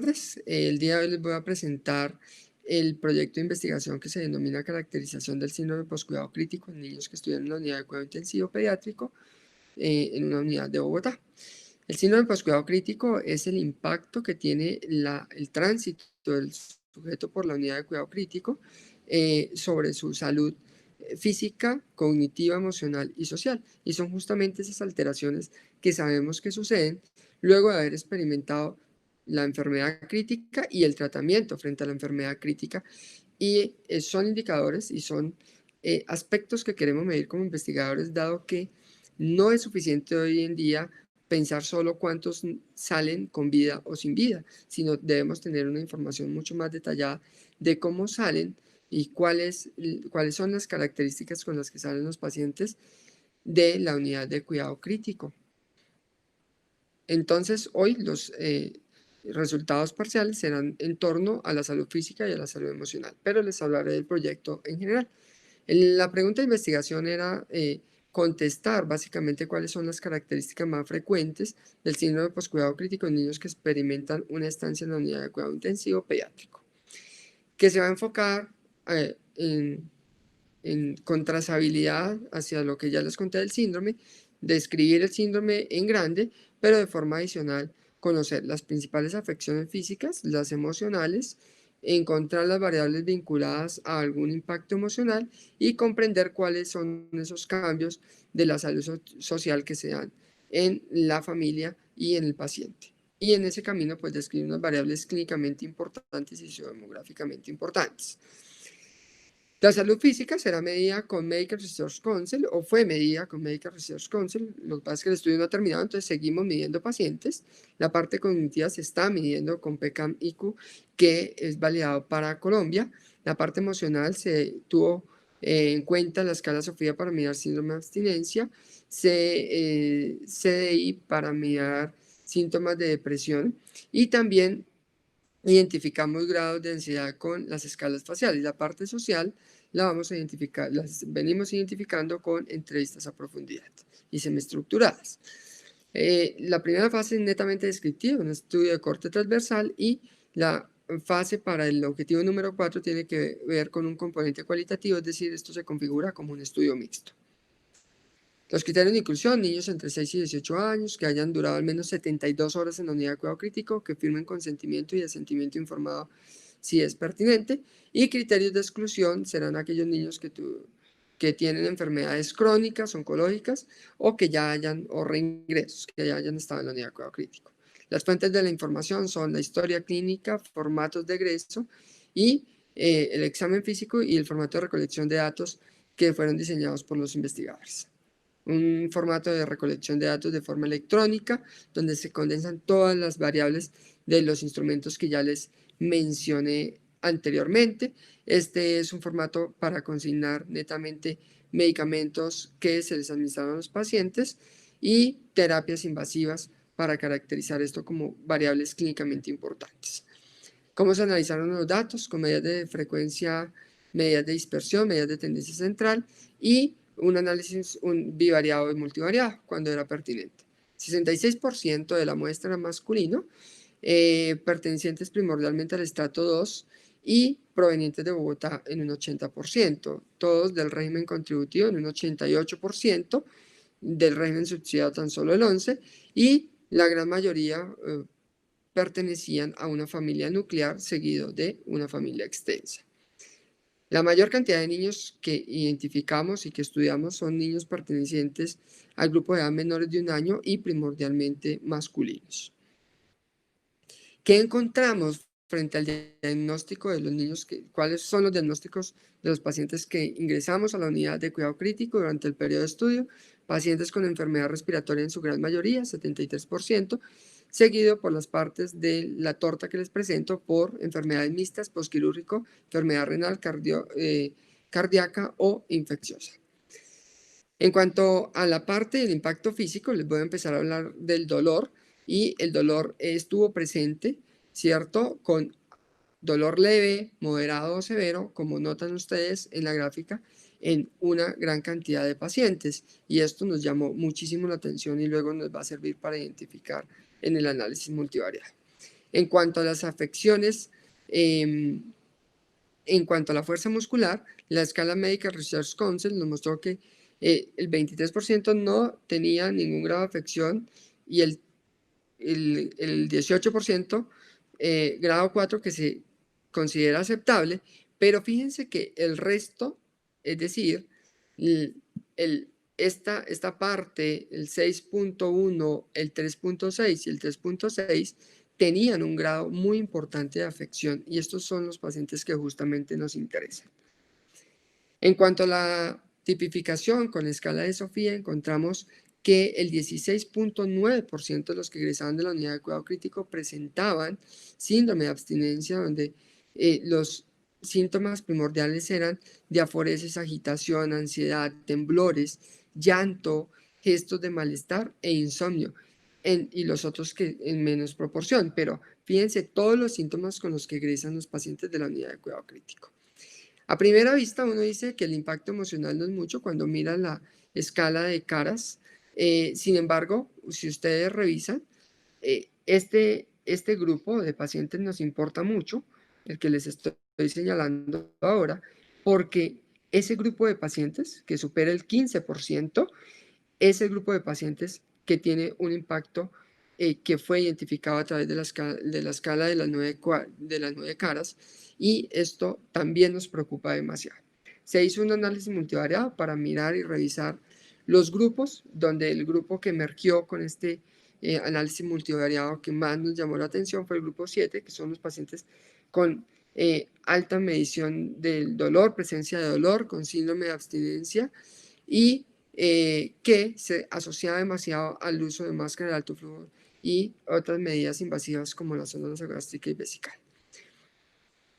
tardes. El día de hoy les voy a presentar el proyecto de investigación que se denomina Caracterización del síndrome de poscuidado crítico en niños que estudian en la unidad de cuidado intensivo pediátrico en una unidad de Bogotá. El síndrome de poscuidado crítico es el impacto que tiene el tránsito del sujeto por la unidad de cuidado crítico sobre su salud física, cognitiva, emocional y social. Y son justamente esas alteraciones que sabemos que suceden luego de haber experimentado la enfermedad crítica y el tratamiento frente a la enfermedad crítica. Y son indicadores y son aspectos que queremos medir como investigadores, dado que no es suficiente hoy en día pensar solo cuántos salen con vida o sin vida, sino debemos tener una información mucho más detallada de cómo salen y cuáles son las características con las que salen los pacientes de la unidad de cuidado crítico. Entonces, hoy los resultados parciales serán en torno a la salud física y a la salud emocional, pero les hablaré del proyecto en general. La pregunta de investigación era contestar básicamente cuáles son las características más frecuentes del síndrome de poscuidado crítico en niños que experimentan una estancia en la unidad de cuidado intensivo pediátrico, que se va a enfocar con trazabilidad hacia lo que ya les conté del síndrome, describir el síndrome en grande, pero de forma adicional conocer las principales afecciones físicas, las emocionales, encontrar las variables vinculadas a algún impacto emocional y comprender cuáles son esos cambios de la salud social que se dan en la familia y en el paciente. Y en ese camino, pues, describir unas variables clínicamente importantes y sociodemográficamente importantes. La salud física será medida con Medical Research Council, o fue medida con Medical Research Council. Lo que pasa es que el estudio no ha terminado, entonces seguimos midiendo pacientes. La parte cognitiva se está midiendo con PCAM-IQ, que es validado para Colombia. La parte emocional se tuvo en cuenta la escala Sofía para mirar síndrome de abstinencia, CDI para mirar síntomas de depresión, y también identificamos grados de ansiedad con las escalas faciales. La parte social la vamos a identificar, las venimos identificando con entrevistas a profundidad y semiestructuradas. La primera fase es netamente descriptiva, un estudio de corte transversal, y la fase para el objetivo número 4 tiene que ver con un componente cualitativo, es decir, esto se configura como un estudio mixto. Los criterios de inclusión: niños entre 6 y 18 años, que hayan durado al menos 72 horas en la unidad de cuidado crítico, que firmen consentimiento y asentimiento informado si es pertinente. Y criterios de exclusión serán aquellos niños que tienen enfermedades crónicas, oncológicas, o que ya hayan, o reingresos, que ya hayan estado en la unidad de cuidado crítico. Las fuentes de la información son la historia clínica, formatos de egreso y el examen físico y el formato de recolección de datos que fueron diseñados por los investigadores. Un formato de recolección de datos de forma electrónica, donde se condensan todas las variables de los instrumentos que ya les mencioné anteriormente. Este es un formato para consignar netamente medicamentos que se les administraron a los pacientes y terapias invasivas para caracterizar esto como variables clínicamente importantes. ¿Cómo se analizaron los datos? Con medidas de frecuencia, medidas de dispersión, medidas de tendencia central y un análisis bivariado y multivariado cuando era pertinente. 66% de la muestra era masculino, pertenecientes primordialmente al estrato 2 y provenientes de Bogotá en un 80%, todos del régimen contributivo en un 88%, del régimen subsidiado tan solo el 11%, y la gran mayoría pertenecían a una familia nuclear seguido de una familia extensa. La mayor cantidad de niños que identificamos y que estudiamos son niños pertenecientes al grupo de edad menores de 1 año y primordialmente masculinos. ¿Qué encontramos frente al diagnóstico de los niños? ¿Cuáles son los diagnósticos de los pacientes que ingresamos a la unidad de cuidado crítico durante el periodo de estudio? Pacientes con enfermedad respiratoria en su gran mayoría, 73%, seguido por las partes de la torta que les presento por enfermedades mixtas, posquirúrgico, enfermedad renal, cardíaca o infecciosa. En cuanto a la parte del impacto físico, les voy a empezar a hablar del dolor, y el dolor estuvo presente, ¿cierto? Con dolor leve, moderado o severo, como notan ustedes en la gráfica, en una gran cantidad de pacientes, y esto nos llamó muchísimo la atención y luego nos va a servir para identificar en el análisis multivariado. En cuanto a las afecciones, en cuanto a la fuerza muscular, la escala Medical Research Council nos mostró que el 23% no tenía ningún grado de afección y el 18% grado 4 que se considera aceptable, pero fíjense que el resto, es decir, esta parte, el 6.1, el 3.6 y el 3.6, tenían un grado muy importante de afección y estos son los pacientes que justamente nos interesan. En cuanto a la tipificación con la escala de Sofía, encontramos que el 16.9% de los que egresaban de la unidad de cuidado crítico presentaban síndrome de abstinencia, donde los síntomas primordiales eran diaforesis, agitación, ansiedad, temblores, llanto, gestos de malestar e insomnio, y los otros que en menos proporción, pero fíjense todos los síntomas con los que egresan los pacientes de la unidad de cuidado crítico. A primera vista uno dice que el impacto emocional no es mucho cuando mira la escala de caras. Sin embargo, si ustedes revisan, este grupo de pacientes nos importa mucho, el que les estoy señalando ahora, porque ese grupo de pacientes que supera el 15% es el grupo de pacientes que tiene un impacto que fue identificado a través de la escala de las 9 caras, y esto también nos preocupa demasiado. Se hizo un análisis multivariado para mirar y revisar los grupos, donde el grupo que emergió con este análisis multivariado que más nos llamó la atención fue el grupo 7, que son los pacientes con alta medición del dolor, presencia de dolor, con síndrome de abstinencia y que se asociaba demasiado al uso de máscara de alto flujo y otras medidas invasivas como la sonda nasogástrica y vesical.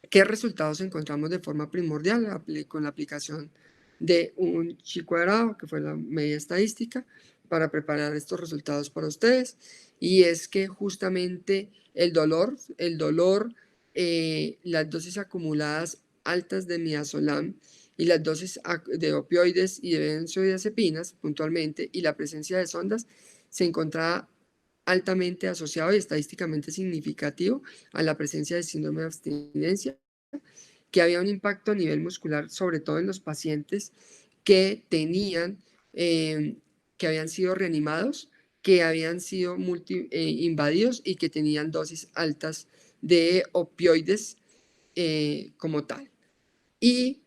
¿Qué resultados encontramos de forma primordial con la aplicación de un chi cuadrado, que fue la medida estadística, para preparar estos resultados para ustedes? Y es que justamente el dolor, las dosis acumuladas altas de midazolam y las dosis de opioides y de benzodiazepinas puntualmente, y la presencia de sondas, se encontraba altamente asociado y estadísticamente significativo a la presencia de síndrome de abstinencia, que había un impacto a nivel muscular, sobre todo en los pacientes que tenían, que habían sido reanimados, que habían sido invadidos y que tenían dosis altas de opioides como tal. Y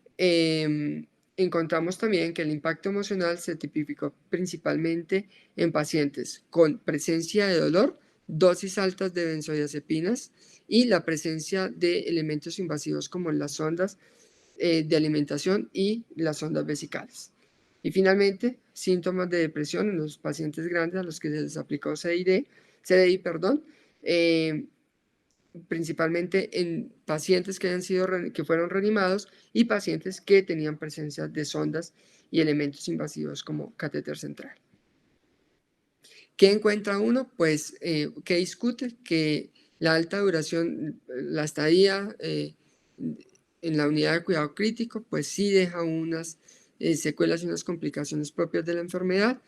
encontramos también que el impacto emocional se tipificó principalmente en pacientes con presencia de dolor, dosis altas de benzodiazepinas y la presencia de elementos invasivos como las sondas de alimentación y las sondas vesicales. Y finalmente, síntomas de depresión en los pacientes grandes a los que se les aplicó CDI, principalmente en pacientes que fueron reanimados y pacientes que tenían presencia de sondas y elementos invasivos como catéter central. ¿Qué encuentra uno? Pues que discute que la alta duración, la estadía en la unidad de cuidado crítico, pues sí deja unas secuelas y unas complicaciones propias de la enfermedad,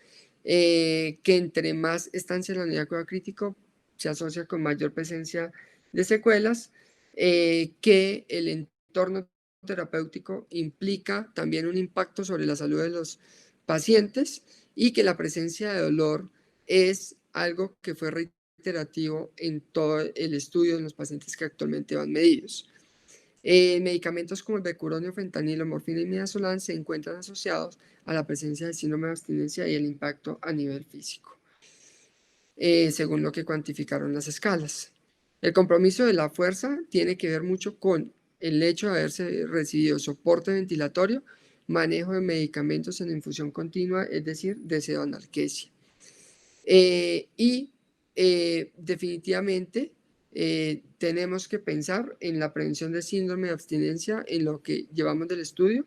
que entre más estancia en la unidad de cuidado crítico se asocia con mayor presencia de secuelas, que el entorno terapéutico implica también un impacto sobre la salud de los pacientes y que la presencia de dolor es algo que fue reiterativo en todo el estudio en los pacientes que actualmente van medidos. Medicamentos como el becuronio, fentanilo, morfina y midazolam se encuentran asociados a la presencia de síndrome de abstinencia y el impacto a nivel físico, según lo que cuantificaron las escalas. El compromiso de la fuerza tiene que ver mucho con el hecho de haberse recibido soporte ventilatorio, manejo de medicamentos en infusión continua, es decir, de pseudoanalgesia. Definitivamente tenemos que pensar en la prevención de síndrome de abstinencia en lo que llevamos del estudio,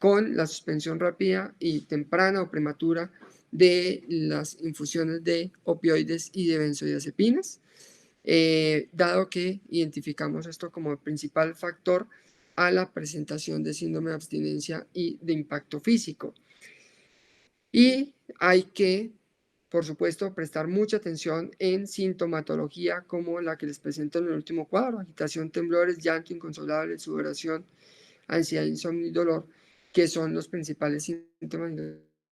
con la suspensión rápida y temprana o prematura de las infusiones de opioides y de benzodiazepinas, dado que identificamos esto como el principal factor a la presentación de síndrome de abstinencia y de impacto físico. Y hay que por supuesto, prestar mucha atención en sintomatología como la que les presento en el último cuadro: agitación, temblores, llanto inconsolable, sudoración, ansiedad, insomnio y dolor, que son los principales síntomas,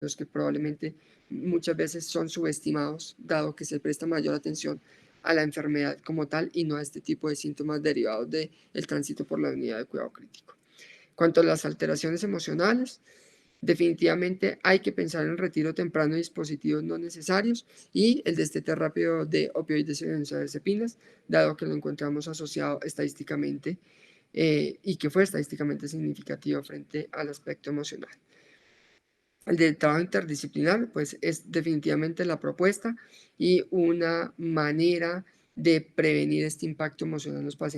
los que probablemente muchas veces son subestimados, dado que se presta mayor atención a la enfermedad como tal y no a este tipo de síntomas derivados del tránsito por la unidad de cuidado crítico. Cuanto a las alteraciones emocionales, definitivamente hay que pensar en el retiro temprano de dispositivos no necesarios y el destete rápido de opioides y benzodiazepinas, dado que lo encontramos asociado estadísticamente y que fue estadísticamente significativo frente al aspecto emocional. El del trabajo interdisciplinar, pues es definitivamente la propuesta y una manera de prevenir este impacto emocional en los pacientes